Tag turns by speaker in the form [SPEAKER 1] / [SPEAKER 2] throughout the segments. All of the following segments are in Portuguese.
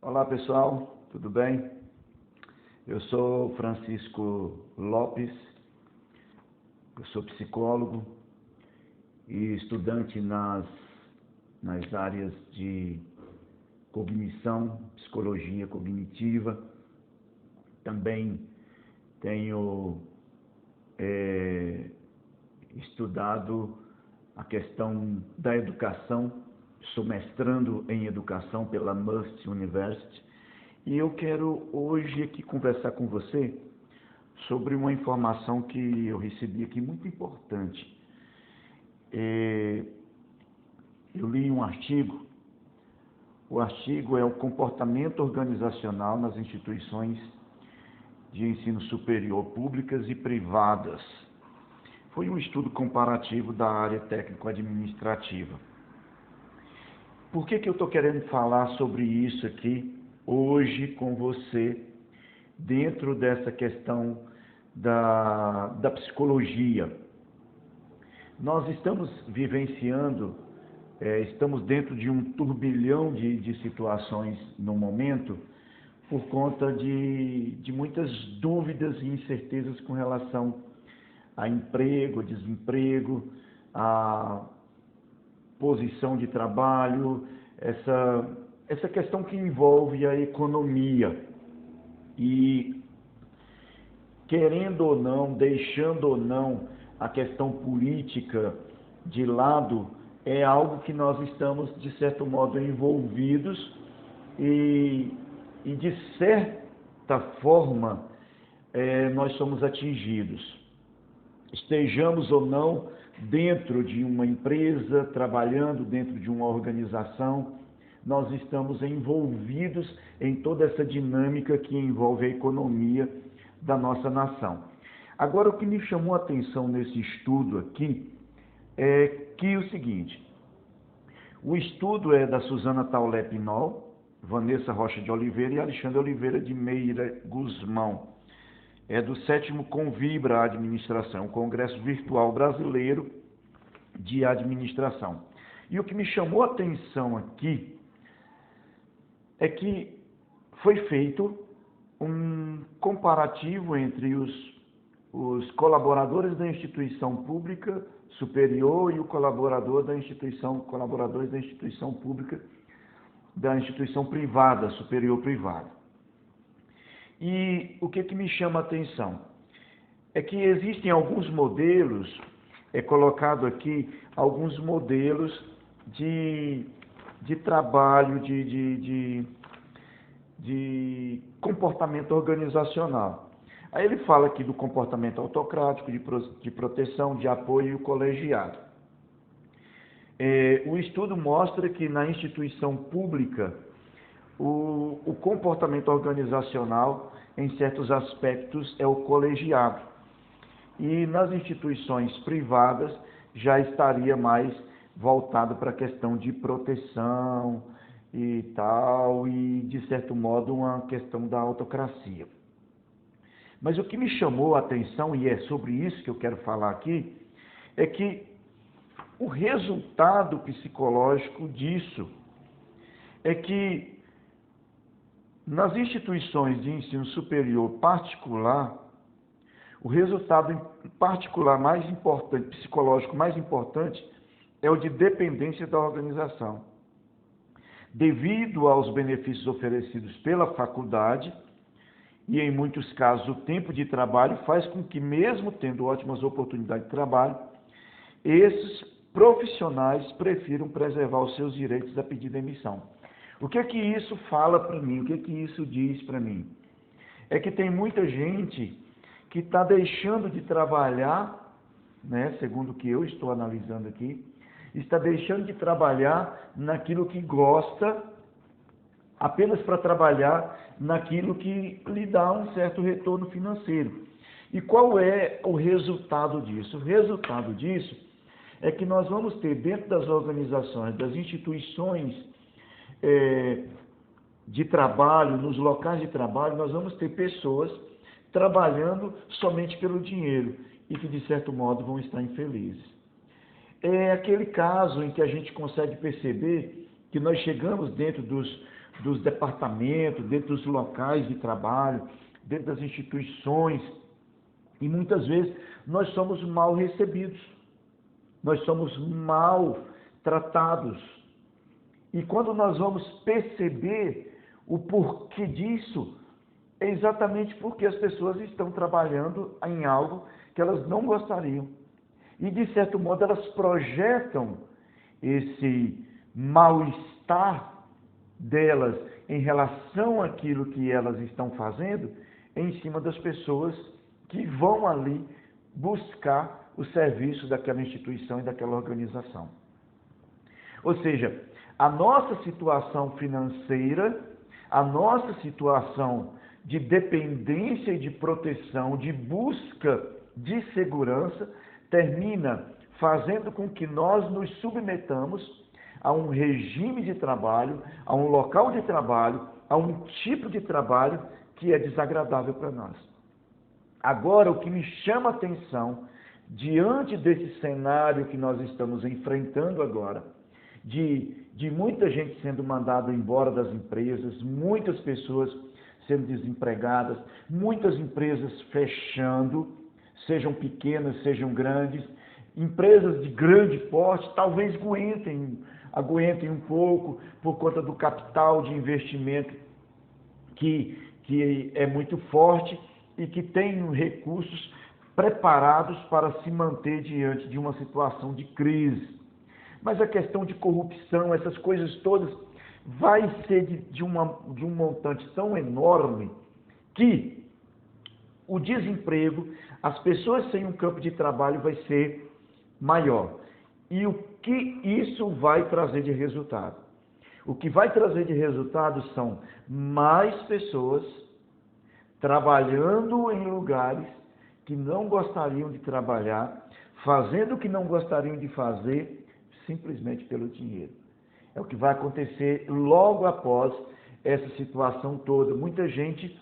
[SPEAKER 1] Olá pessoal, tudo bem? Eu sou Francisco Lopes, eu sou psicólogo e estudante nas áreas de cognição, psicologia cognitiva. Também tenho estudado a questão da educação, sou mestrando em educação pela Must University e eu quero hoje aqui conversar com você sobre uma informação que eu recebi aqui muito importante. Eu li um artigo, o artigo é o comportamento organizacional nas instituições de ensino superior públicas e privadas. Foi um estudo comparativo da área técnico-administrativa. Por que eu estou querendo falar sobre isso aqui hoje com você, dentro dessa questão da psicologia? Nós estamos vivenciando, estamos dentro de um turbilhão de situações no momento, por conta de muitas dúvidas e incertezas com relação a emprego, desemprego, a posição de trabalho, essa questão que envolve a economia. E querendo ou não, deixando ou não a questão política de lado, é algo que nós estamos, de certo modo, envolvidos e de certa forma, nós somos atingidos. Estejamos ou não dentro de uma empresa, trabalhando dentro de uma organização, nós estamos envolvidos em toda essa dinâmica que envolve a economia da nossa nação. Agora, o que me chamou a atenção nesse estudo aqui é que o seguinte: o estudo é da Suzana Taulé Pinol, Vanessa Rocha de Oliveira e Alexandre Oliveira de Meira Guzmão. É do 7º Convibra Administração, Congresso Virtual Brasileiro de Administração. E o que me chamou a atenção aqui é que foi feito um comparativo entre os colaboradores da instituição pública superior e o colaboradores da instituição pública, da instituição privada, superior privada. E o que me chama a atenção é que existem alguns modelos, colocado aqui alguns modelos de trabalho, de comportamento organizacional. Aí ele fala aqui do comportamento autocrático, de proteção, de apoio colegiado. O estudo mostra que na instituição pública, o comportamento organizacional, em certos aspectos, é o colegiado. E nas instituições privadas, já estaria mais voltado para a questão de proteção e tal, e, de certo modo, uma questão da autocracia. Mas o que me chamou a atenção, e é sobre isso que eu quero falar aqui, é que o resultado psicológico disso é que nas instituições de ensino superior particular, o resultado particular mais importante, psicológico mais importante, é o de dependência da organização. Devido aos benefícios oferecidos pela faculdade, e em muitos casos o tempo de trabalho faz com que, mesmo tendo ótimas oportunidades de trabalho, esses profissionais prefiram preservar os seus direitos a pedir demissão. O que isso fala para mim? O que isso diz para mim? É que tem muita gente que está deixando de trabalhar, né, segundo o que eu estou analisando aqui, está deixando de trabalhar naquilo que gosta, apenas para trabalhar naquilo que lhe dá um certo retorno financeiro. E qual é o resultado disso? O resultado disso é que nós vamos ter, dentro das organizações, das instituições de trabalho, nos locais de trabalho, nós vamos ter pessoas trabalhando somente pelo dinheiro e que, de certo modo, vão estar infelizes. É aquele caso em que a gente consegue perceber que nós chegamos dentro dos departamentos, dentro dos locais de trabalho, dentro das instituições, e muitas vezes nós somos mal recebidos, nós somos mal tratados. E quando nós vamos perceber o porquê disso, é exatamente porque as pessoas estão trabalhando em algo que elas não gostariam. E, de certo modo, elas projetam esse mal-estar delas em relação àquilo que elas estão fazendo em cima das pessoas que vão ali buscar o serviço daquela instituição e daquela organização. Ou seja, a nossa situação financeira, a nossa situação de dependência e de proteção, de busca de segurança, termina fazendo com que nós nos submetamos a um regime de trabalho, a um local de trabalho, a um tipo de trabalho que é desagradável para nós. Agora, o que me chama a atenção, diante desse cenário que nós estamos enfrentando agora, de muita gente sendo mandada embora das empresas, muitas pessoas sendo desempregadas, muitas empresas fechando, sejam pequenas, sejam grandes, empresas de grande porte talvez aguentem um pouco por conta do capital de investimento que é muito forte e que tem recursos preparados para se manter diante de uma situação de crise. Mas a questão de corrupção, essas coisas todas, vai ser de um montante tão enorme que o desemprego, as pessoas sem um campo de trabalho vai ser maior. E o que isso vai trazer de resultado? O que vai trazer de resultado são mais pessoas trabalhando em lugares que não gostariam de trabalhar, fazendo o que não gostariam de fazer, simplesmente pelo dinheiro. É o que vai acontecer logo após essa situação toda. Muita gente,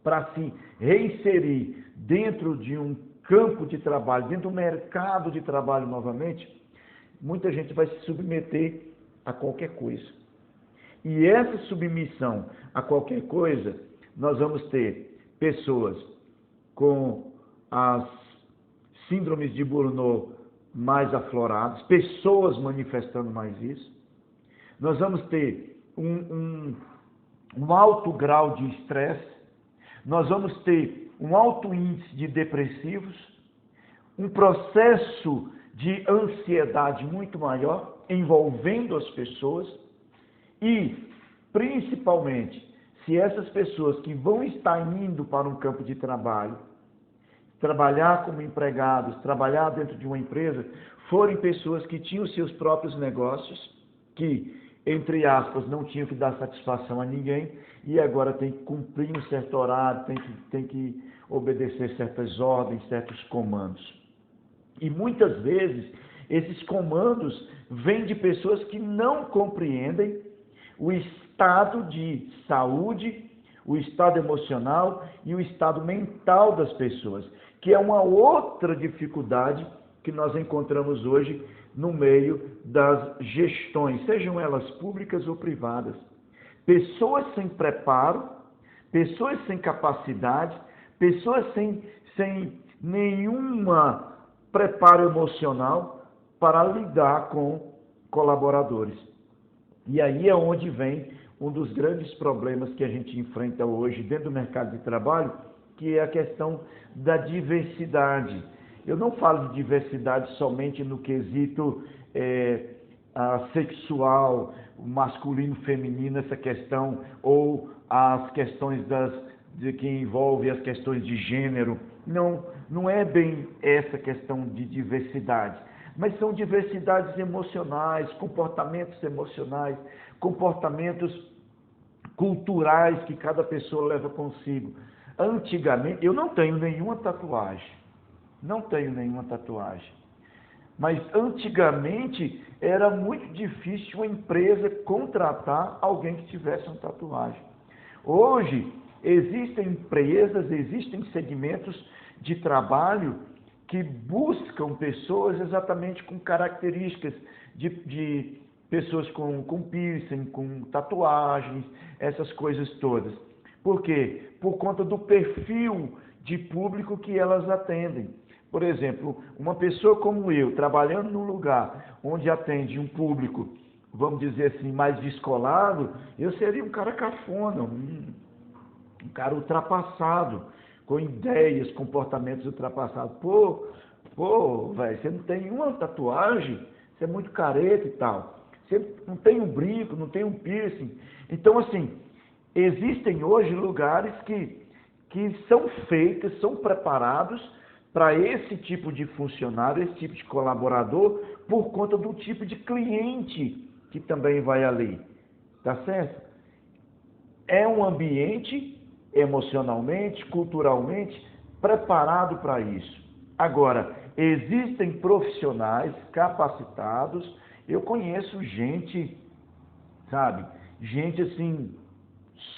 [SPEAKER 1] para se reinserir dentro de um campo de trabalho, dentro do mercado de trabalho novamente, muita gente vai se submeter a qualquer coisa. E essa submissão a qualquer coisa, nós vamos ter pessoas com as síndromes de Burnout mais afloradas, pessoas manifestando mais isso. Nós vamos ter um alto grau de estresse, nós vamos ter um alto índice de depressivos, um processo de ansiedade muito maior envolvendo as pessoas e, principalmente, se essas pessoas que vão estar indo para um campo de trabalho, trabalhar como empregados, trabalhar dentro de uma empresa, forem pessoas que tinham seus próprios negócios, que, entre aspas, não tinham que dar satisfação a ninguém e agora tem que cumprir um certo horário, tem que obedecer certas ordens, certos comandos. E muitas vezes esses comandos vêm de pessoas que não compreendem o estado de saúde, o estado emocional e o estado mental das pessoas, que é uma outra dificuldade que nós encontramos hoje no meio das gestões, sejam elas públicas ou privadas. Pessoas sem preparo, pessoas sem capacidade, pessoas sem nenhuma preparo emocional para lidar com colaboradores. E aí é onde vem um dos grandes problemas que a gente enfrenta hoje dentro do mercado de trabalho, que é a questão da diversidade. Eu não falo de diversidade somente no quesito sexual, masculino, feminino, essa questão, ou as questões que envolvem as questões de gênero. Não é bem essa questão de diversidade, mas são diversidades emocionais, comportamentos emocionais, comportamentos culturais que cada pessoa leva consigo. Antigamente, eu não tenho nenhuma tatuagem, mas antigamente era muito difícil uma empresa contratar alguém que tivesse uma tatuagem. Hoje, existem empresas, existem segmentos de trabalho que buscam pessoas exatamente com características de pessoas com piercing, com tatuagens, essas coisas todas. Por quê? Por conta do perfil de público que elas atendem. Por exemplo, uma pessoa como eu, trabalhando num lugar onde atende um público, vamos dizer assim, mais descolado, eu seria um cara cafona, um cara ultrapassado, com ideias, comportamentos ultrapassados. Pô, velho, você não tem uma tatuagem, você é muito careta e tal. Você não tem um brinco, não tem um piercing. Então, assim, existem hoje lugares que são feitos, são preparados para esse tipo de funcionário, esse tipo de colaborador, por conta do tipo de cliente que também vai ali. Tá certo? É um ambiente emocionalmente, culturalmente, preparado para isso. Agora, existem profissionais capacitados, eu conheço gente, sabe, gente assim,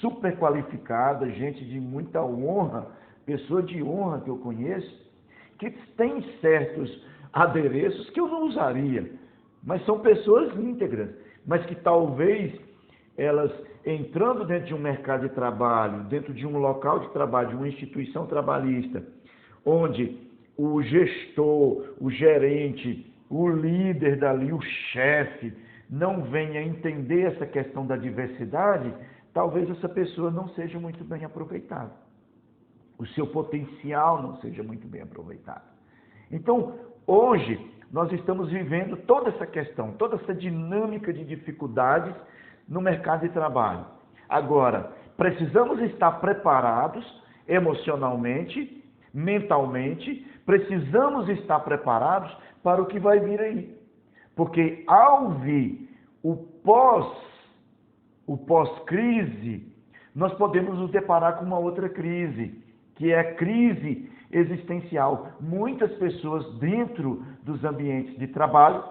[SPEAKER 1] super qualificada, gente de muita honra, pessoa de honra que eu conheço, que tem certos adereços que eu não usaria, mas são pessoas íntegras, mas que talvez elas entrando dentro de um mercado de trabalho, dentro de um local de trabalho, de uma instituição trabalhista, onde o gestor, o gerente, o líder dali, o chefe, não venha entender essa questão da diversidade, talvez essa pessoa não seja muito bem aproveitada. O seu potencial não seja muito bem aproveitado. Então, hoje, nós estamos vivendo toda essa questão, toda essa dinâmica de dificuldades no mercado de trabalho. Agora, precisamos estar preparados emocionalmente, mentalmente, precisamos estar preparados para o que vai vir aí. Porque ao vir o pós-crise, nós podemos nos deparar com uma outra crise, que é a crise existencial. Muitas pessoas dentro dos ambientes de trabalho,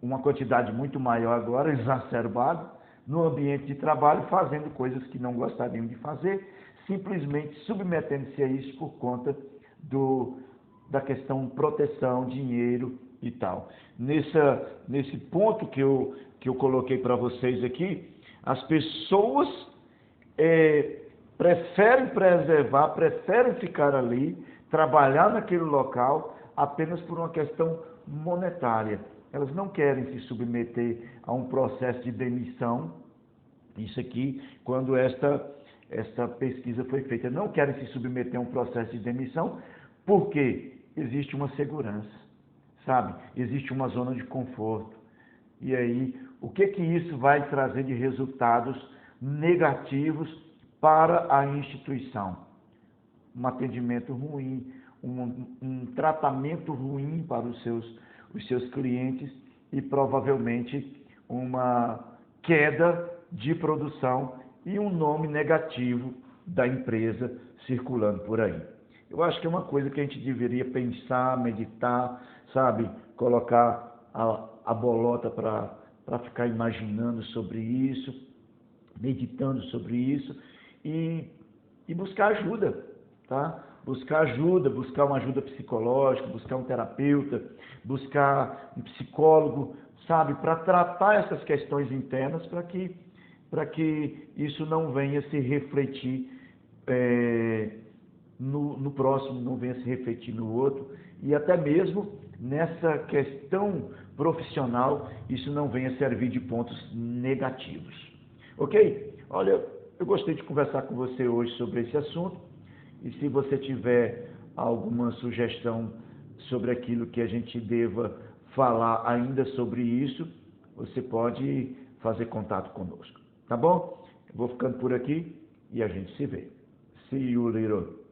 [SPEAKER 1] uma quantidade muito maior agora, exacerbada, no ambiente de trabalho, fazendo coisas que não gostariam de fazer, simplesmente submetendo-se a isso por conta da questão proteção, dinheiro e tal. Nesse ponto que eu coloquei para vocês aqui, as pessoas preferem preservar, preferem ficar ali, trabalhar naquele local apenas por uma questão monetária. Elas não querem se submeter a um processo de demissão. Isso aqui, quando esta pesquisa foi feita, não querem se submeter a um processo de demissão, porque existe uma segurança, sabe? Existe uma zona de conforto. E aí, o que isso vai trazer de resultados negativos para a instituição? Um atendimento ruim, um tratamento ruim para os seus clientes e provavelmente uma queda de produção e um nome negativo da empresa circulando por aí. Eu acho que é uma coisa que a gente deveria pensar, meditar, sabe? Colocar a bolota para ficar imaginando sobre isso, meditando sobre isso e buscar ajuda, tá? Buscar ajuda, buscar uma ajuda psicológica, buscar um terapeuta, buscar um psicólogo, sabe? Para tratar essas questões internas para que isso não venha se refletir no próximo, não venha se refletir no outro, e até mesmo nessa questão profissional, isso não venha servir de pontos negativos. Ok? Olha, eu gostei de conversar com você hoje sobre esse assunto, e se você tiver alguma sugestão sobre aquilo que a gente deva falar ainda sobre isso, você pode fazer contato conosco. Tá bom? Eu vou ficando por aqui e a gente se vê. See you later.